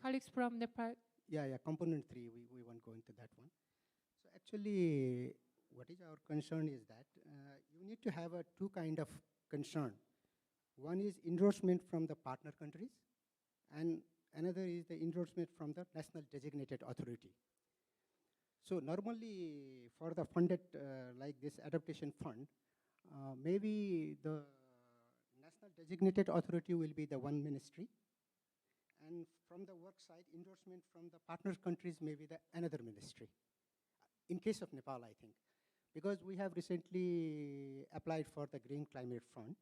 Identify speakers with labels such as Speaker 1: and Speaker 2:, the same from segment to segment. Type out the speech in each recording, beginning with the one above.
Speaker 1: colleagues from Nepal.
Speaker 2: Yeah, component 3, we won't go into that one. So actually, what is our concern is that you need to have two kind of concern. One is endorsement from the partner countries, and another is the endorsement from the national designated authority. So normally for the funded like this adaptation fund, maybe the national designated authority will be the one ministry, and from the work side, endorsement from the partner countries may be the another ministry. In case of Nepal, I think, because we have recently applied for the Green Climate Fund.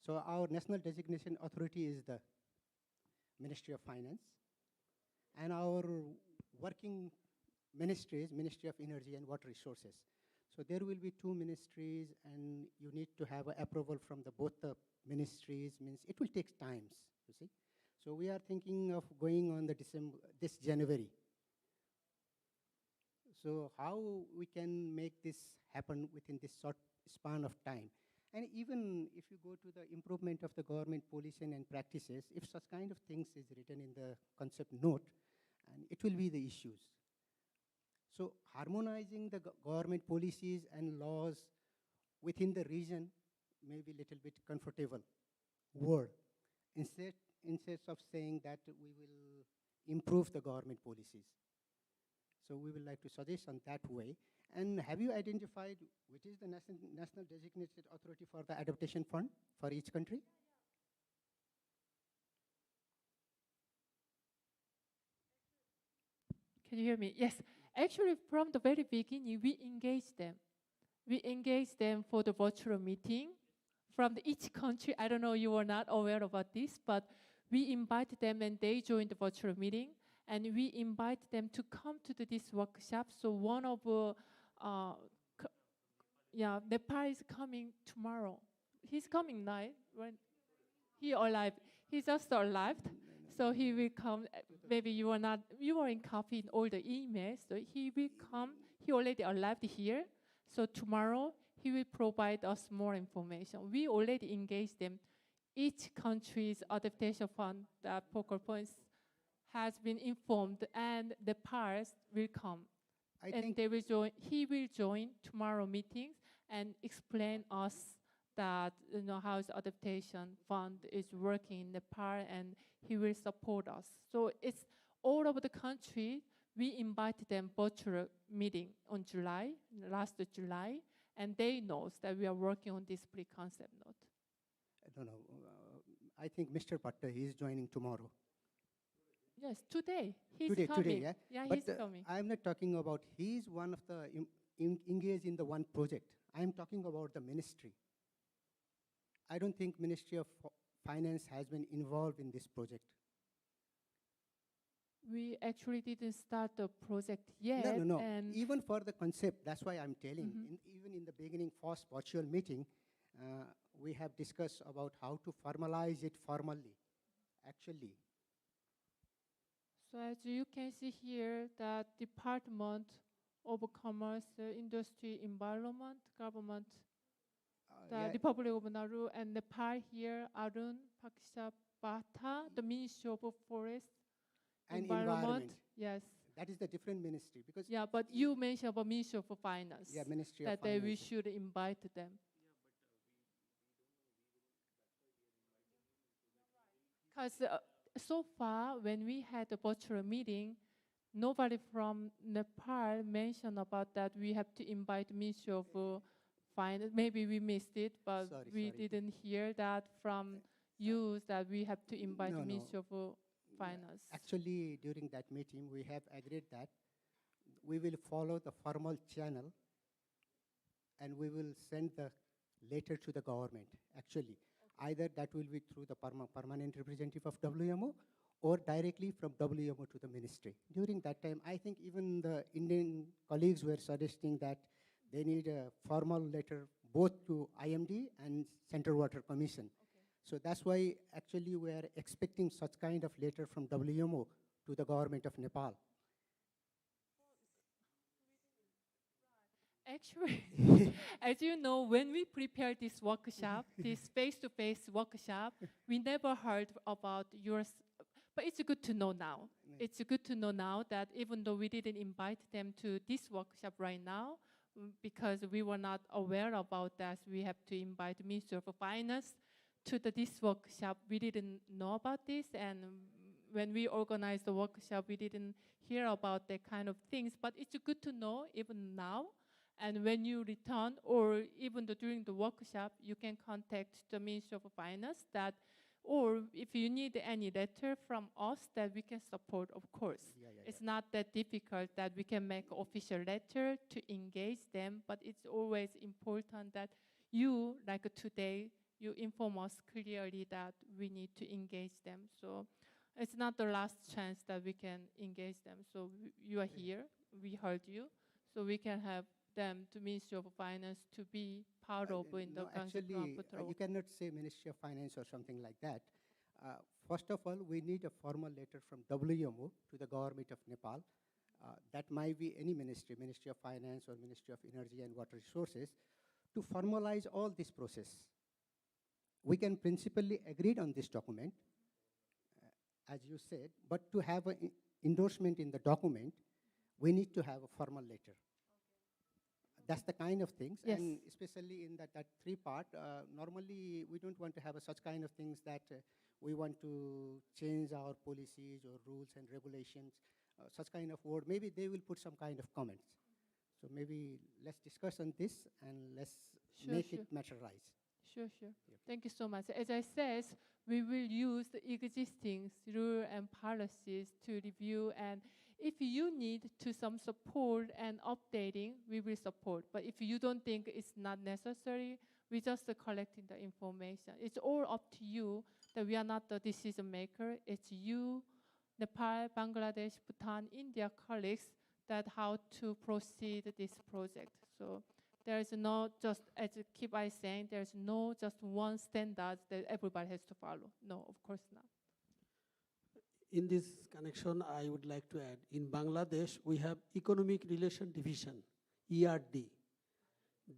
Speaker 2: So our national designation authority is the Ministry of Finance, and our working ministry is Ministry of Energy and Water Resources. So there will be two ministries, and you need to have approval from both the ministries. Means it will take times, you see. So we are thinking of going on this January. So how we can make this happen within this short span of time? And even if you go to the improvement of the government policy and practices, if such kind of things is written in the concept note, and it will be the issues. So harmonizing the government policies and laws within the region may be a little bit comfortable word. Instead of saying that we will improve the government policies. So we would like to suggest on that way. And have you identified which is the national designated authority for the adaptation fund for each country?
Speaker 1: Can you hear me? Yes. Actually, from the very beginning, we engaged them. We engaged them for the virtual meeting from each country. I don't know, you were not aware about this, but we invited them and they joined the virtual meeting. And we invite them to come to this workshop. So one of, Nepal is coming tomorrow. He's coming now. When he arrived. He just arrived. So he will come. Maybe you were in copy in all the emails. So he will come. He already arrived here. So tomorrow he will provide us more information. We already engaged them. Each country's adaptation fund, the focal points, has been informed, and the pairs will come. They will join. He will join tomorrow meetings and explain us that how the adaptation fund is working in Nepal, and he will support us. So it's all over the country. We invited them virtual meeting on last July, and they know that we are working on this pre-concept note.
Speaker 2: No. I think Mr. Patta, he is joining tomorrow.
Speaker 1: Yes, today. He's coming.
Speaker 2: Today, yeah?
Speaker 1: Yeah,
Speaker 2: but,
Speaker 1: he's coming.
Speaker 2: I'm not talking about, he's one of the engaged in the one project. I'm talking about the ministry. I don't think Ministry of Finance has been involved in this project.
Speaker 1: We actually didn't start the project yet.
Speaker 2: No. Even for the concept, that's why I'm telling. Even in the beginning, first virtual meeting, we have discussed about how to formalize it formally, actually.
Speaker 1: So as you can see here, the Department of Commerce, Industry, Environment, Government, the Republic of Nauru, and Nepal here, Arun, Pakshapata, the Ministry of Forest,
Speaker 2: and Environment.
Speaker 1: Yes.
Speaker 2: That is the different ministry. Because
Speaker 1: but you mentioned about Ministry of Finance.
Speaker 2: Yeah, Ministry
Speaker 1: of
Speaker 2: Finance.
Speaker 1: That we should invite them. Because so far, when we had a virtual meeting, nobody from Nepal mentioned about that we have to invite Ministry of Finance. Maybe we missed it, but we didn't hear that from you that we have to invite Ministry of Finance.
Speaker 2: Actually, during that meeting, we have agreed that we will follow the formal channel and we will send the letter to the government, actually. Either that will be through the permanent representative of WMO or directly from WMO to the ministry. During that time, I think even the Indian colleagues were suggesting that they need a formal letter both to IMD and Central Water Commission.
Speaker 1: Okay.
Speaker 2: So that's why actually we are expecting such kind of letter from WMO to the government of Nepal.
Speaker 1: Actually, as you know, when we prepared this workshop, this face-to-face workshop, we never heard about yours, but it's good to know now. it's good to know now that even though we didn't invite them to this workshop right now, because we were not aware about that, we have to invite Minister of Finance to this workshop. We didn't know about this, and when we organized the workshop, we didn't hear about that kind of things. But it's good to know even now. And when you return, or even during the workshop, you can contact the Ministry of Finance that, or if you need any letter from us that we can support, of course. It's not that difficult that we can make official letter to engage them, but it's always important that you, like today, you inform us clearly that we need to engage them. So it's not the last chance that we can engage them. So you are here, we heard you, so we can have them to Ministry of Finance to be part of in the
Speaker 2: No, actually,
Speaker 1: patrol.
Speaker 2: you cannot say Ministry of Finance or something like that. First of all, we need a formal letter from WMO to the government of Nepal. That might be any ministry, Ministry of Finance or Ministry of Energy and Water Resources, to formalize all this process. We can principally agree on this document, as you said, but to have an endorsement in the document, we need to have a formal letter. That's the kind of things,
Speaker 1: yes.
Speaker 2: And especially in that three part, normally we don't want to have such kind of things that we want to change our policies or rules and regulations, such kind of word. Maybe they will put some kind of comments. So maybe let's discuss on this and let's make it materialize.
Speaker 1: Sure. Yep. Thank you so much. As I said, we will use the existing rules and policies to review, and if you need to some support and updating, we will support. But if you don't think it's not necessary, we just collecting the information. It's all up to you, that we are not the decision maker. It's you, Nepal, Bangladesh, Bhutan, India colleagues, that how to proceed this project. So there is no just, as keep I saying, there's no just one standard that everybody has to follow. No, of course not.
Speaker 3: In this connection, I would like to add, in Bangladesh, we have Economic Relation Division, ERD.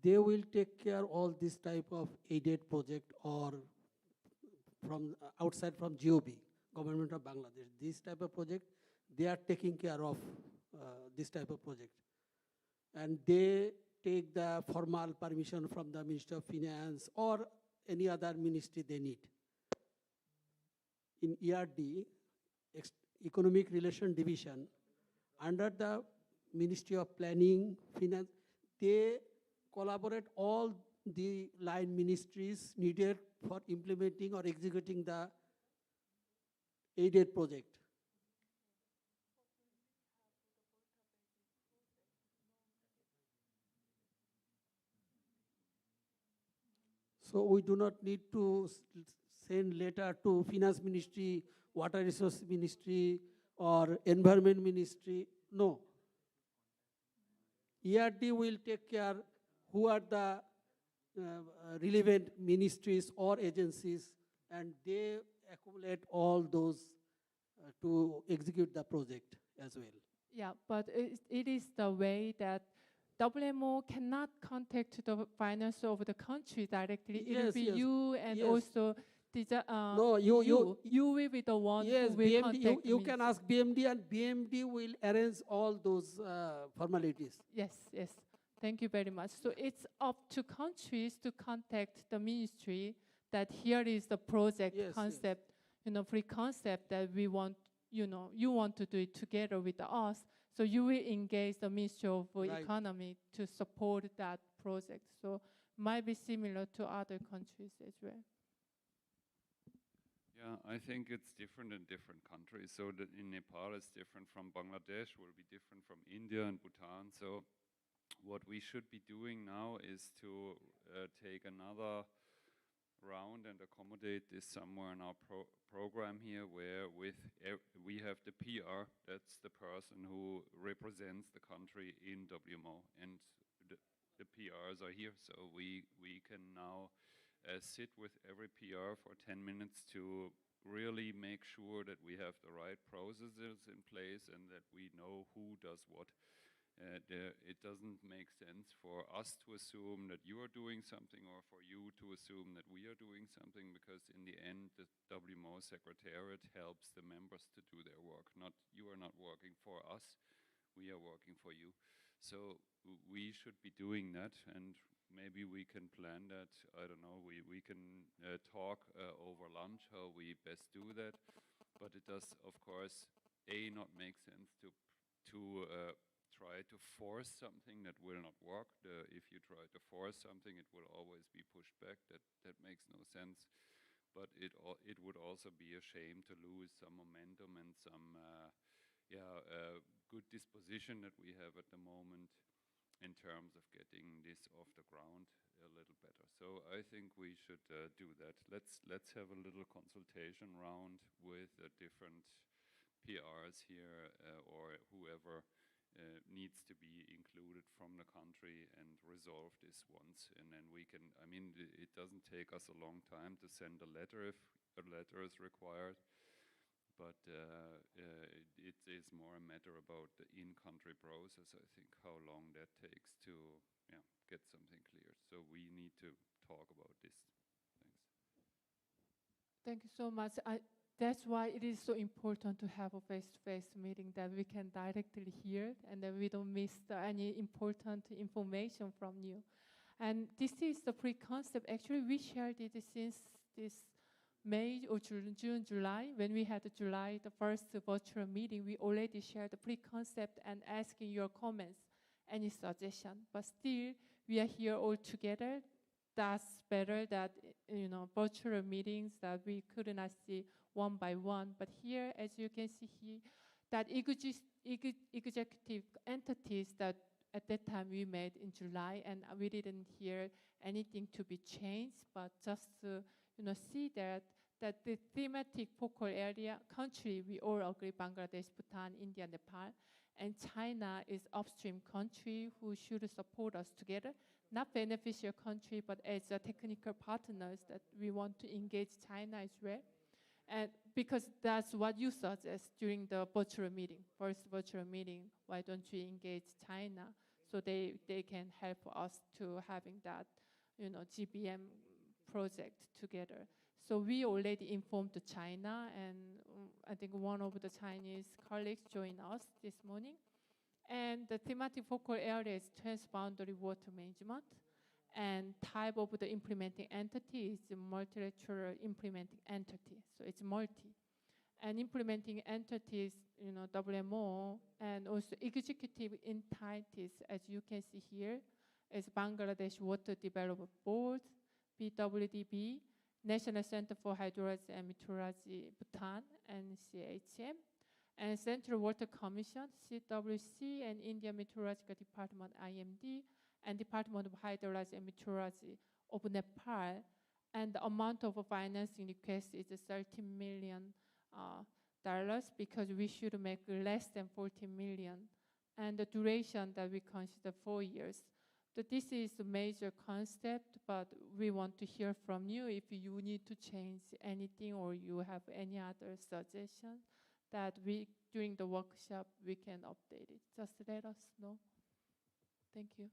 Speaker 3: They will take care all this type of aided project or from outside from GOB, Government of Bangladesh. This type of project, they are taking care of this type of project. And they take the formal permission from the Ministry of Finance or any other ministry they need. In ERD, Economic Relation Division, under the Ministry of Planning, Finance, they collaborate all the line ministries needed for implementing or executing the aided project. So we do not need to send letter to Finance Ministry, Water Resource Ministry, or Environment Ministry. No. ERD will take care who are the relevant ministries or agencies, and they accumulate all those to execute the project as well.
Speaker 1: Yeah, but it is the way that WMO cannot contact the finance of the country directly. It will be you and also
Speaker 3: no,
Speaker 1: you will be the one who will
Speaker 3: BMD,
Speaker 1: contact
Speaker 3: you can ask BMD, and BMD will arrange all those formalities.
Speaker 1: Yes. Thank you very much. So it's up to countries to contact the ministry that here is the project concept, free concept that we want, you want to do it together with us. So you will engage the Ministry of Economy to support that project. So might be similar to other countries as well.
Speaker 4: Yeah, I think it's different in different countries. So that in Nepal it's different from Bangladesh, will be different from India and Bhutan. So what we should be doing now is to take another round and accommodate this somewhere in our program here, where we have the PR, that's the person who represents the country in WMO, and the PRs are here, so we can now sit with every PR for 10 minutes to really make sure that we have the right processes in place and that we know who does what. it doesn't make sense for us to assume that you are doing something or for you to assume that we are doing something, because in the end, the WMO Secretariat helps the members to do their work. Not, you are not working for us, we are working for you. So we should be doing that, and maybe we can plan that. I don't know, we can talk over lunch how we best do that. But it does, of course, not make sense to try to force something that will not work. If you try to force something, it will always be pushed back. That makes no sense. But it would also be a shame to lose some momentum and some good disposition that we have at the moment in terms of getting this off the ground a little better. So I think we should do that. Let's have a little consultation round with different PRs here or whoever needs to be included from the country and resolve this once. And then we can, I mean, it doesn't take us a long time to send a letter if a letter is required. But it is more a matter about the in-country process, I think, how long that takes to get something clear. So we need to talk about this. Thanks.
Speaker 1: Thank you so much. That's why it is so important to have a face-to-face meeting, that we can directly hear and that we don't miss any important information from you. And this is the pre-concept. Actually, we shared it since this May or June, July. When we had the first virtual meeting, we already shared the pre-concept and asking your comments, any suggestion. But still, we are here all together. That's better that, virtual meetings that we could not see one by one. But here, as you can see here, that executive entities that at that time we made in July, and we didn't hear anything to be changed, but just to see that the thematic focal area country, we all agree, Bangladesh, Bhutan, India, Nepal, and China is upstream country who should support us together. Not beneficial country, but as a technical partners that we want to engage China as well. And because that's what you suggest during the virtual meeting, first virtual meeting, why don't you engage China so they can help us to having that, GBM project together. So we already informed China, and I think one of the Chinese colleagues joined us this morning. And the thematic focal area is transboundary water management, and type of the implementing entity is the multilateral implementing entity. So it's multi. And implementing entities, WMO, and also executive entities, as you can see here, is Bangladesh Water Development Board, BWDB, National Center for Hydrology and Meteorology, Bhutan, NCHM, and Central Water Commission, CWC, and India Meteorological Department, IMD, and Department of Hydrology and Meteorology of Nepal. And the amount of financing request is $13 million, because we should make less than 40 million. And the duration that we consider 4 years. So this is a major concept, but we want to hear from you if you need to change anything or you have any other suggestion that during the workshop, we can update it. Just let us know. Thank you.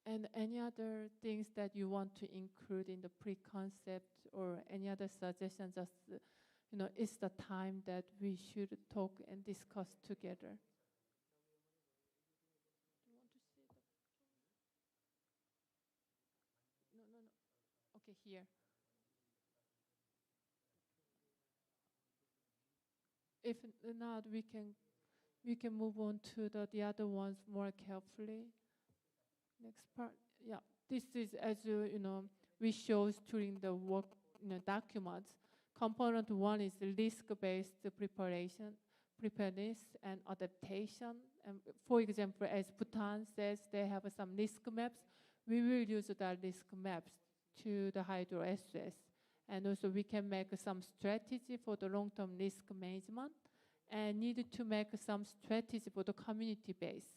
Speaker 1: And any other things that you want to include in the pre-concept or any other suggestions, just, it's the time that we should talk and discuss together. Do you want to see the No. Okay, here. If not, we can move on to the other ones more carefully. Next part, yeah. This is, as we showed during the work documents. Component one is risk-based preparedness and adaptation. And for example, as Bhutan says, they have some risk maps. We will use the risk maps to the hydro SOS. And also we can make some strategy for the long-term risk management and need to make some strategy for the community base.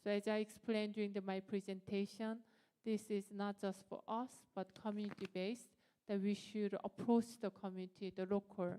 Speaker 1: So as I explained during my presentation, this is not just for us, but community-based that we should approach the community, the local